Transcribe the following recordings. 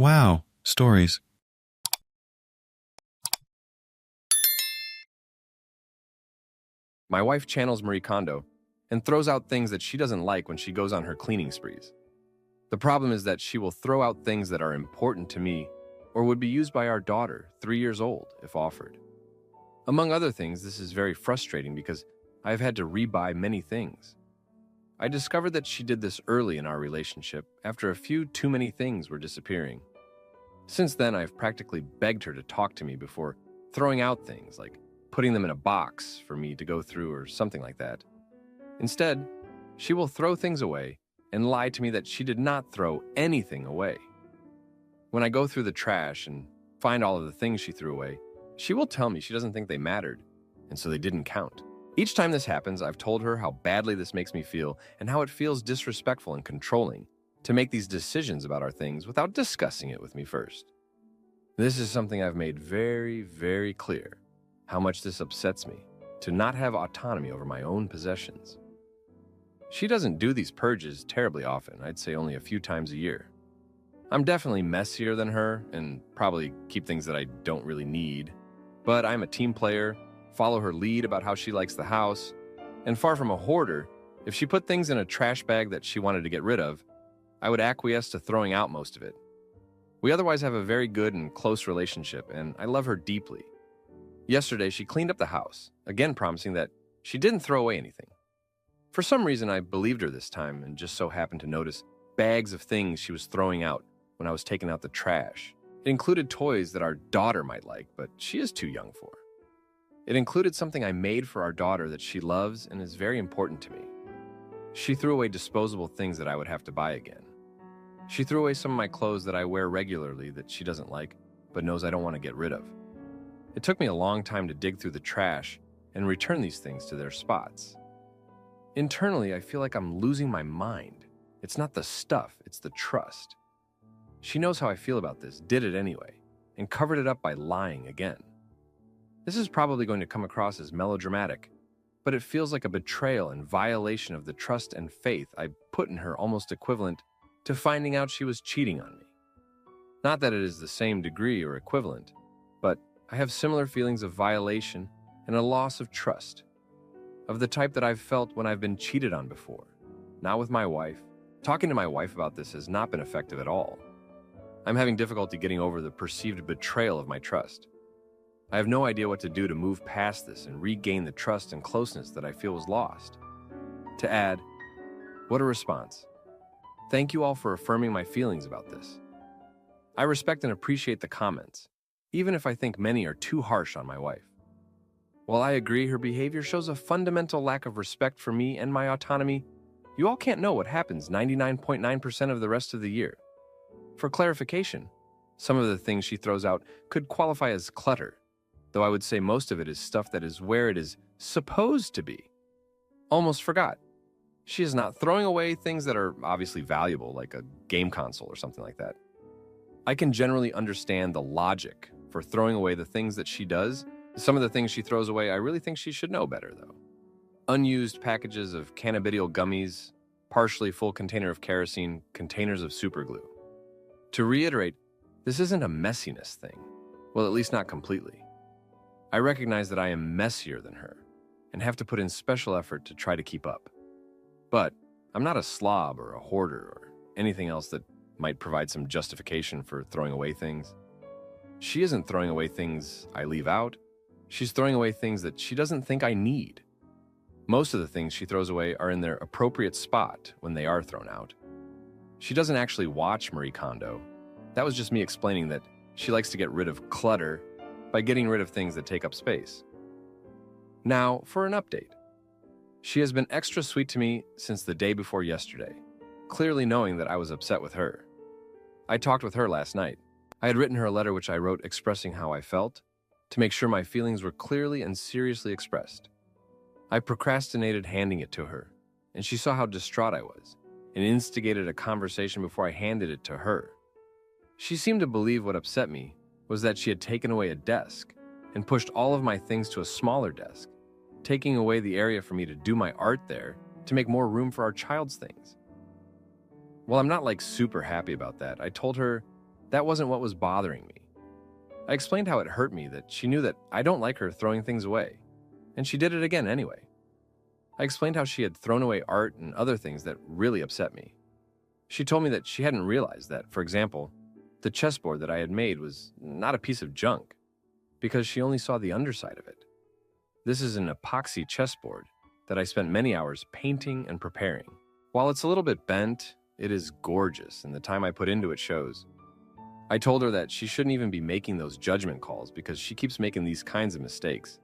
Wow, stories. My wife channels Marie Kondo and throws out things that she doesn't like when she goes on her cleaning sprees. The problem is that she will throw out things that are important to me or would be used by our daughter, 3 years old, if offered. Among other things, this is very frustrating because I have had to rebuy many things. I discovered that she did this early in our relationship after a few too many things were disappearing. Since then, I've practically begged her to talk to me before throwing out things, like putting them in a box for me to go through or something like that. Instead, she will throw things away and lie to me that she did not throw anything away. When I go through the trash and find all of the things she threw away, she will tell me she doesn't think they mattered, and so they didn't count. Each time this happens, I've told her how badly this makes me feel and how it feels disrespectful and controlling to make these decisions about our things without discussing it with me first. This is something I've made very, very clear, how much this upsets me, to not have autonomy over my own possessions. She doesn't do these purges terribly often, I'd say only a few times a year. I'm definitely messier than her and probably keep things that I don't really need, but I'm a team player, follow her lead about how she likes the house, and far from a hoarder, if she put things in a trash bag that she wanted to get rid of, I would acquiesce to throwing out most of it. We otherwise have a very good and close relationship, and I love her deeply. Yesterday, she cleaned up the house, again promising that she didn't throw away anything. For some reason, I believed her this time and just so happened to notice bags of things she was throwing out when I was taking out the trash. It included toys that our daughter might like, but she is too young for. It included something I made for our daughter that she loves and is very important to me. She threw away disposable things that I would have to buy again. She threw away some of my clothes that I wear regularly that she doesn't like, but knows I don't want to get rid of. It took me a long time to dig through the trash and return these things to their spots. Internally, I feel like I'm losing my mind. It's not the stuff, it's the trust. She knows how I feel about this, did it anyway, and covered it up by lying again. This is probably going to come across as melodramatic, but it feels like a betrayal and violation of the trust and faith I put in her, almost equivalent to finding out she was cheating on me. Not that it is the same degree or equivalent, but I have similar feelings of violation and a loss of trust, of the type that I've felt when I've been cheated on before. Not with my wife. Talking to my wife about this has not been effective at all. I'm having difficulty getting over the perceived betrayal of my trust. I have no idea what to do to move past this and regain the trust and closeness that I feel was lost. To add, what a response. Thank you all for affirming my feelings about this. I respect and appreciate the comments, even if I think many are too harsh on my wife. While I agree her behavior shows a fundamental lack of respect for me and my autonomy, you all can't know what happens 99.9% of the rest of the year. For clarification, some of the things she throws out could qualify as clutter, though I would say most of it is stuff that is where it is supposed to be. Almost forgot. She is not throwing away things that are obviously valuable, like a game console or something like that. I can generally understand the logic for throwing away the things that she does. Some of the things she throws away, I really think she should know better, though. Unused packages of cannabidiol gummies, partially full container of kerosene, containers of superglue. To reiterate, this isn't a messiness thing. Well, at least not completely. I recognize that I am messier than her and have to put in special effort to try to keep up. But I'm not a slob or a hoarder or anything else that might provide some justification for throwing away things. She isn't throwing away things I leave out. She's throwing away things that she doesn't think I need. Most of the things she throws away are in their appropriate spot when they are thrown out. She doesn't actually watch Marie Kondo. That was just me explaining that she likes to get rid of clutter by getting rid of things that take up space. Now, for an update. She has been extra sweet to me since the day before yesterday, clearly knowing that I was upset with her. I talked with her last night. I had written her a letter which I wrote expressing how I felt, to make sure my feelings were clearly and seriously expressed. I procrastinated handing it to her, and she saw how distraught I was, and instigated a conversation before I handed it to her. She seemed to believe what upset me was that she had taken away a desk and pushed all of my things to a smaller desk, taking away the area for me to do my art there to make more room for our child's things. While I'm not super happy about that, I told her That wasn't what was bothering me. I explained how it hurt me that she knew that I don't like her throwing things away, and she did it again anyway. I explained how she had thrown away art and other things that really upset me. She told me that she hadn't realized that, for example, the chessboard that I had made was not a piece of junk, because she only saw the underside of it. This is an epoxy chessboard that I spent many hours painting and preparing. While it's a little bit bent, it is gorgeous, and the time I put into it shows. I told her that she shouldn't even be making those judgment calls because she keeps making these kinds of mistakes.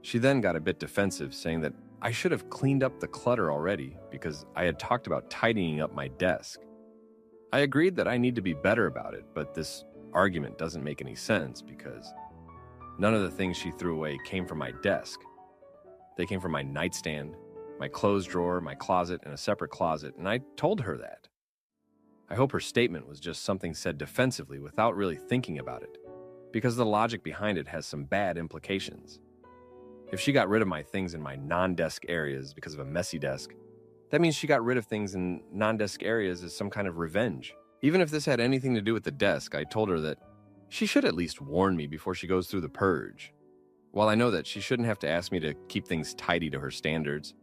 She then got a bit defensive, saying that I should have cleaned up the clutter already because I had talked about tidying up my desk. I agreed that I need to be better about it, but this argument doesn't make any sense because none of the things she threw away came from my desk. They came from my nightstand, my clothes drawer, my closet, and a separate closet, and I told her that. I hope her statement was just something said defensively without really thinking about it, because the logic behind it has some bad implications. If she got rid of my things in my non-desk areas because of a messy desk, that means she got rid of things in non-desk areas as some kind of revenge. Even if this had anything to do with the desk, I told her that she should at least warn me before she goes through the purge. While I know that she shouldn't have to ask me to keep things tidy to her standards,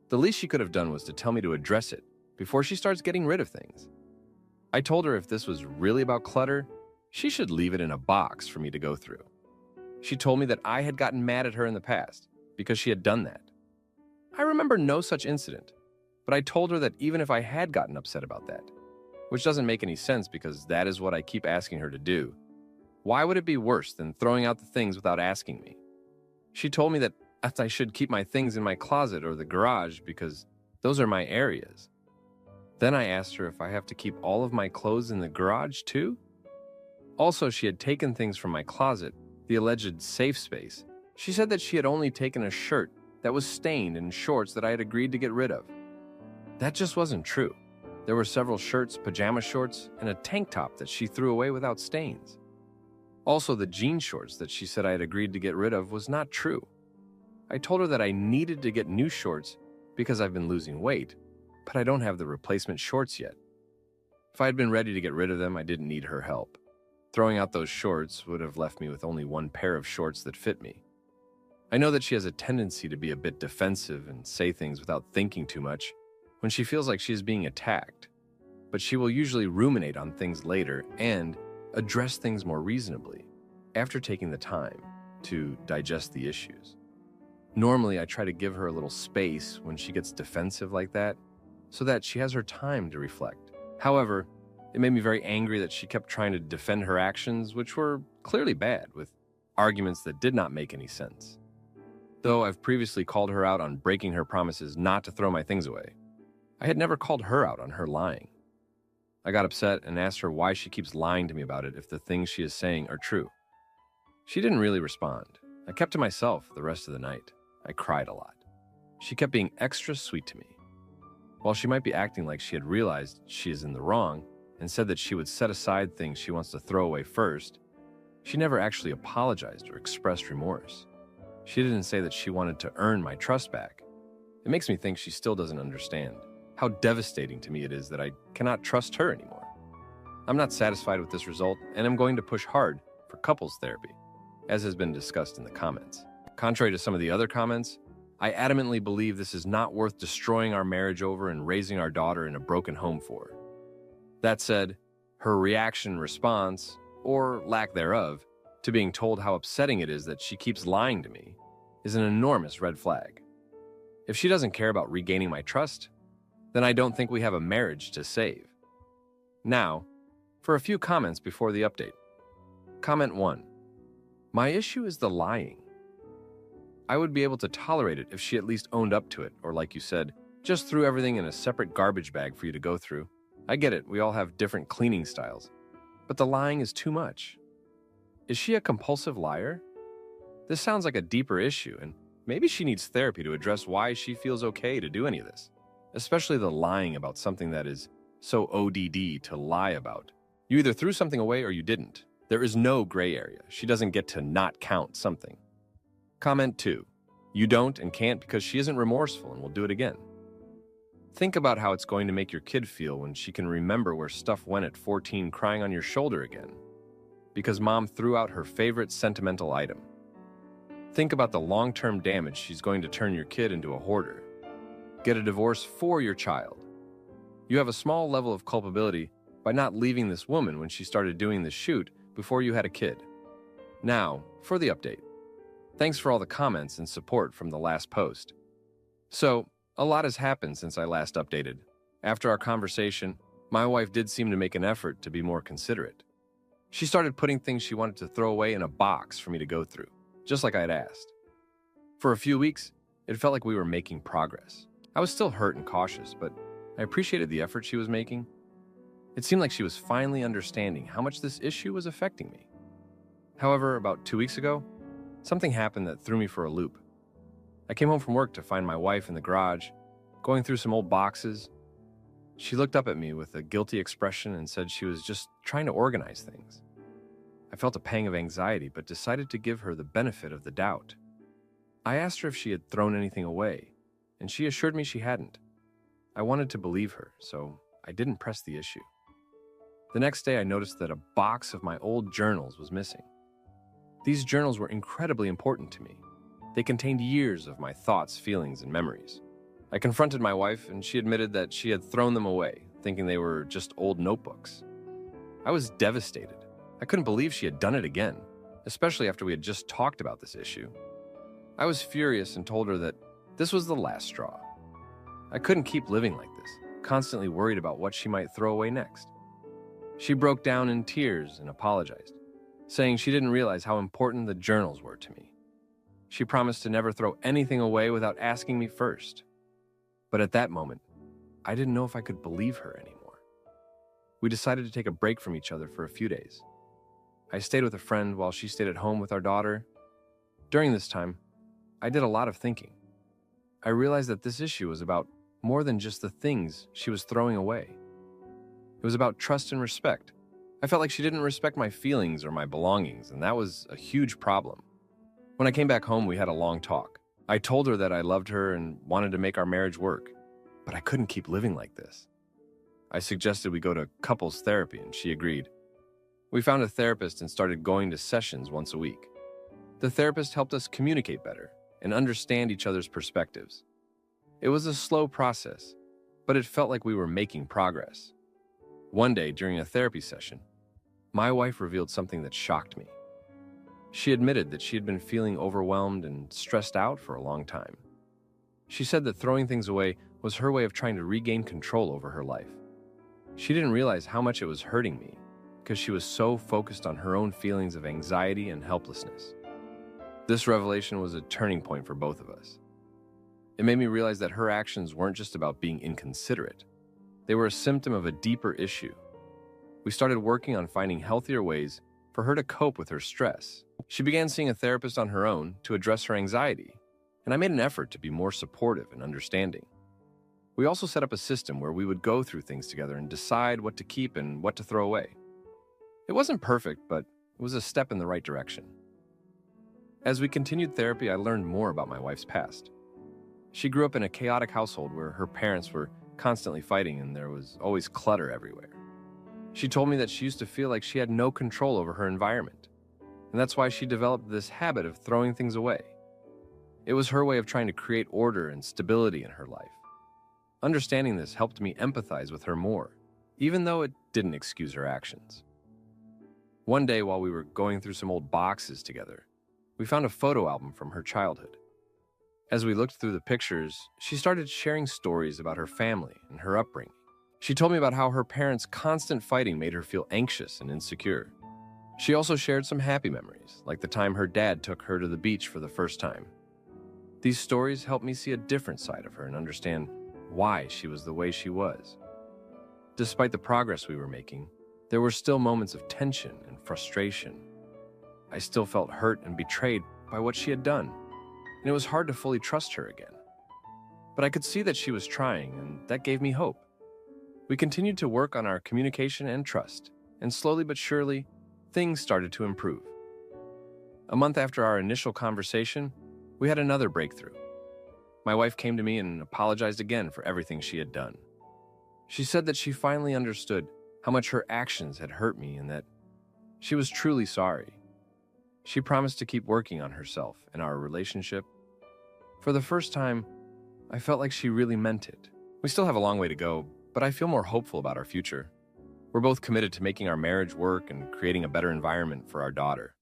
the least she could have done was to tell me to address it before she starts getting rid of things. I told her if this was really about clutter, she should leave it in a box for me to go through. She told me that I had gotten mad at her in the past because she had done that. I remember no such incident, but I told her that even if I had gotten upset about that, which doesn't make any sense because that is what I keep asking her to do, why would it be worse than throwing out the things without asking me? She told me that I should keep my things in my closet or the garage because those are my areas. Then I asked her if I have to keep all of my clothes in the garage too? Also, she had taken things from my closet, the alleged safe space. She said that she had only taken a shirt that was stained and shorts that I had agreed to get rid of. That just wasn't true. There were several shirts, pajama shorts, and a tank top that she threw away without stains. Also, the jean shorts that she said I had agreed to get rid of was not true. I told her that I needed to get new shorts because I've been losing weight, but I don't have the replacement shorts yet. If I had been ready to get rid of them, I didn't need her help. Throwing out those shorts would have left me with only one pair of shorts that fit me. I know that she has a tendency to be a bit defensive and say things without thinking too much when she feels like she is being attacked, but she will usually ruminate on things later and address things more reasonably after taking the time to digest the issues. Normally, I try to give her a little space when she gets defensive like that so that she has her time to reflect. However, it made me very angry that she kept trying to defend her actions, which were clearly bad, with arguments that did not make any sense. Though I've previously called her out on breaking her promises not to throw my things away, I had never called her out on her lying. I got upset and asked her why she keeps lying to me about it if the things she is saying are true. She didn't really respond. I kept to myself the rest of the night. I cried a lot. She kept being extra sweet to me. While she might be acting like she had realized she is in the wrong and said that she would set aside things she wants to throw away first, she never actually apologized or expressed remorse. She didn't say that she wanted to earn my trust back. It makes me think she still doesn't understand how devastating to me it is that I cannot trust her anymore. I'm not satisfied with this result, and I'm going to push hard for couples therapy, as has been discussed in the comments. Contrary to some of the other comments, I adamantly believe this is not worth destroying our marriage over and raising our daughter in a broken home for. That said, her reaction, response, or lack thereof, to being told how upsetting it is that she keeps lying to me is an enormous red flag. If she doesn't care about regaining my trust, then I don't think we have a marriage to save. Now, for a few comments before the update. Comment 1. My issue is the lying. I would be able to tolerate it if she at least owned up to it, or like you said, just threw everything in a separate garbage bag for you to go through. I get it, we all have different cleaning styles. But the lying is too much. Is she a compulsive liar? This sounds like a deeper issue, and maybe she needs therapy to address why she feels okay to do any of this. Especially the lying about something that is so ODD to lie about. You either threw something away or you didn't. There is no gray area. She doesn't get to not count something. Comment 2. You don't and can't because she isn't remorseful and will do it again. Think about how it's going to make your kid feel when she can remember where stuff went at 14 crying on your shoulder again, because mom threw out her favorite sentimental item. Think about the long-term damage she's going to turn your kid into a hoarder. Get a divorce for your child. You have a small level of culpability by not leaving this woman when she started doing the shoot before you had a kid. Now, for the update. Thanks for all the comments and support from the last post. So, a lot has happened since I last updated. After our conversation, my wife did seem to make an effort to be more considerate. She started putting things she wanted to throw away in a box for me to go through, just like I had asked. For a few weeks, it felt like we were making progress. I was still hurt and cautious, but I appreciated the effort she was making. It seemed like she was finally understanding how much this issue was affecting me. However, about 2 weeks ago, something happened that threw me for a loop. I came home from work to find my wife in the garage, going through some old boxes. She looked up at me with a guilty expression and said she was just trying to organize things. I felt a pang of anxiety, but decided to give her the benefit of the doubt. I asked her if she had thrown anything away, and she assured me she hadn't. I wanted to believe her, so I didn't press the issue. The next day, I noticed that a box of my old journals was missing. These journals were incredibly important to me. They contained years of my thoughts, feelings, and memories. I confronted my wife, and she admitted that she had thrown them away, thinking they were just old notebooks. I was devastated. I couldn't believe she had done it again, especially after we had just talked about this issue. I was furious and told her that this was the last straw. I couldn't keep living like this, constantly worried about what she might throw away next. She broke down in tears and apologized, saying she didn't realize how important the journals were to me. She promised to never throw anything away without asking me first. But at that moment, I didn't know if I could believe her anymore. We decided to take a break from each other for a few days. I stayed with a friend while she stayed at home with our daughter. During this time, I did a lot of thinking. I realized that this issue was about more than just the things she was throwing away. It was about trust and respect. I felt like she didn't respect my feelings or my belongings, and that was a huge problem. When I came back home, we had a long talk. I told her that I loved her and wanted to make our marriage work, but I couldn't keep living like this. I suggested we go to couples therapy, and she agreed. We found a therapist and started going to sessions once a week. The therapist helped us communicate better and understand each other's perspectives. It was a slow process, but it felt like we were making progress. One day during a therapy session, my wife revealed something that shocked me. She admitted that she had been feeling overwhelmed and stressed out for a long time. She said that throwing things away was her way of trying to regain control over her life. She didn't realize how much it was hurting me because she was so focused on her own feelings of anxiety and helplessness. This revelation was a turning point for both of us. It made me realize that her actions weren't just about being inconsiderate. They were a symptom of a deeper issue. We started working on finding healthier ways for her to cope with her stress. She began seeing a therapist on her own to address her anxiety, and I made an effort to be more supportive and understanding. We also set up a system where we would go through things together and decide what to keep and what to throw away. It wasn't perfect, but it was a step in the right direction. As we continued therapy, I learned more about my wife's past. She grew up in a chaotic household where her parents were constantly fighting and there was always clutter everywhere. She told me that she used to feel like she had no control over her environment, and that's why she developed this habit of throwing things away. It was her way of trying to create order and stability in her life. Understanding this helped me empathize with her more, even though it didn't excuse her actions. One day while we were going through some old boxes together, we found a photo album from her childhood. As we looked through the pictures, she started sharing stories about her family and her upbringing. She told me about how her parents' constant fighting made her feel anxious and insecure. She also shared some happy memories, like the time her dad took her to the beach for the first time. These stories helped me see a different side of her and understand why she was the way she was. Despite the progress we were making, there were still moments of tension and frustration. I still felt hurt and betrayed by what she had done, and it was hard to fully trust her again. But I could see that she was trying, and that gave me hope. We continued to work on our communication and trust, and slowly but surely, things started to improve. A month after our initial conversation, we had another breakthrough. My wife came to me and apologized again for everything she had done. She said that she finally understood how much her actions had hurt me and that she was truly sorry. She promised to keep working on herself and our relationship. For the first time, I felt like she really meant it. We still have a long way to go, but I feel more hopeful about our future. We're both committed to making our marriage work and creating a better environment for our daughter.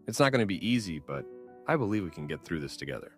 It's not going to be easy, but I believe we can get through this together.